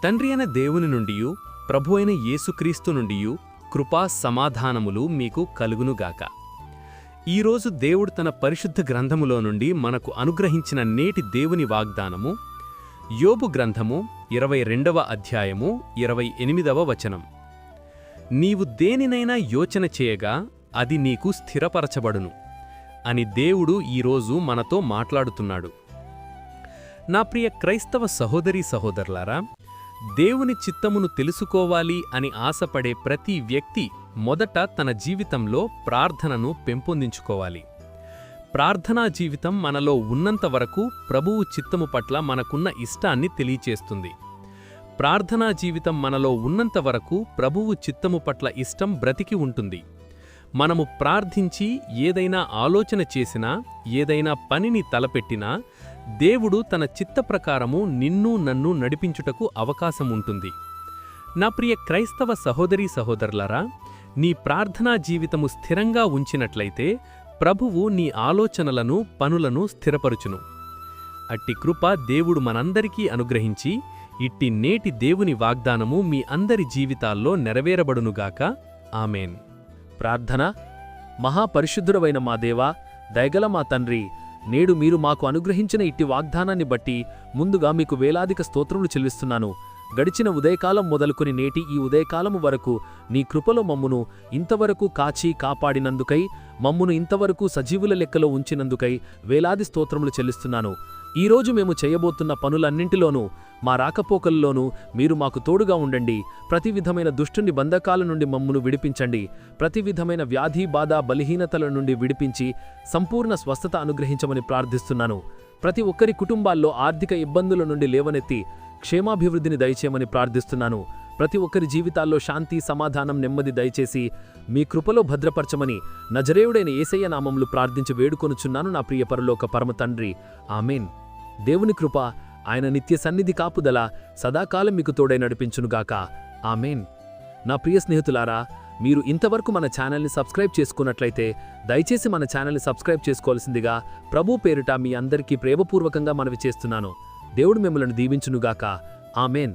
తండ్రి అయిన దేవుని నుండియు ప్రభు అయిన యేసుక్రీస్తు నుండియు కృపా సమాధానములు మీకు కలుగునుగాక. ఈరోజు దేవుడు తన పరిశుద్ధ గ్రంథములో నుండి మనకు అనుగ్రహించిన నేటి దేవుని వాగ్దానము యోబు గ్రంథము 22వ అధ్యాయము 28వ వచనం. నీవు దేనినైనా యోచన చేయగా అది నీకు స్థిరపరచబడును అని దేవుడు ఈరోజు మనతో మాట్లాడుతున్నాడు. నా ప్రియ క్రైస్తవ సహోదరీ సహోదరులారా, దేవుని చిత్తమును తెలుసుకోవాలి అని ఆశపడే ప్రతి వ్యక్తి మొదట తన జీవితంలో ప్రార్థనను పెంపొందించుకోవాలి. ప్రార్థనా జీవితం మనలో ఉన్నంతవరకు ప్రభువు చిత్తము పట్ల మనకున్న ఇష్టాన్ని తెలియచేస్తుంది. ప్రార్థనా జీవితం మనలో ఉన్నంతవరకు ప్రభువు చిత్తము పట్ల ఇష్టం బ్రతికి ఉంటుంది. మనము ప్రార్థించి ఏదైనా ఆలోచన చేసినా, ఏదైనా పనిని తలపెట్టినా దేవుడు తన చిత్త ప్రకారము నిన్ను నన్ను నడిపించుటకు అవకాశముంటుంది. నా ప్రియ క్రైస్తవ సహోదరీ సహోదరులారా, నీ ప్రార్థనా జీవితము స్థిరంగా ఉంచినట్లయితే ప్రభువు నీ ఆలోచనలను పనులను స్థిరపరుచును. అట్టి కృప దేవుడు మనందరికీ అనుగ్రహించి ఇట్టి నేటి దేవుని వాగ్దానము మీ అందరి జీవితాల్లో నెరవేరబడునుగాక. ఆమెన్. ప్రార్థన. మహాపరిశుద్ధుడవైన మా దేవా, దయగల మా తండ్రి, నేడు మీరు మాకు అనుగ్రహించిన ఇట్టి వాగ్దానాన్ని బట్టి ముందుగా మీకు వేలాదిక స్తోత్రములు చెల్లిస్తున్నాను. గడిచిన ఉదయకాలం మొదలుకొని నేటి ఈ ఉదయకాలము వరకు నీ కృపలో మమ్మును ఇంతవరకు కాచి కాపాడినందుకై, మమ్మును ఇంతవరకు సజీవుల లెక్కలో ఉంచినందుకై వేలాది స్తోత్రములు చెల్లిస్తున్నాను. ఈరోజు మేము చేయబోతున్న పనులన్నింటిలోనూ, మా రాకపోకల్లోనూ మీరు మాకు తోడుగా ఉండండి. ప్రతి విధమైన దుష్టుని బంధకాల నుండి మమ్మును విడిపించండి. ప్రతి విధమైన వ్యాధి బాధ బలహీనతల నుండి విడిపించి సంపూర్ణ స్వస్థత అనుగ్రహించమని ప్రార్థిస్తున్నాను. ప్రతి ఒక్కరి కుటుంబాల్లో ఆర్థిక ఇబ్బందుల నుండి లేవనెత్తి క్షేమాభివృద్ధిని దయచేయమని ప్రార్థిస్తున్నాను. ప్రతి ఒక్కరి జీవితాల్లో శాంతి సమాధానం నెమ్మది దయచేసి మీ కృపలో భద్రపరచమని నజరేయుడైన యేసయ్య నామములు ప్రార్థించి వేడుకొనుచున్నాను నా ప్రియ పరలోక పరమ తండ్రి. ఆమెన్. దేవుని కృప, ఆయన నిత్య సన్నిధి కాపుదల సదాకాలం మీకు తోడై నడిపించునుగాక. ఆమెన్. నా ప్రియ స్నేహితులారా, మీరు ఇంతవరకు మన ఛానల్ని సబ్స్క్రైబ్ చేసుకున్నట్లయితే దయచేసి మన ఛానల్ని సబ్స్క్రైబ్ చేసుకోవాల్సిందిగా ప్రభు పేరిట మీ అందరికీ ప్రేమపూర్వకంగా మనవి చేస్తున్నాను. దేవుడు మిమ్మల్ని దీవించునుగాక. ఆమెన్.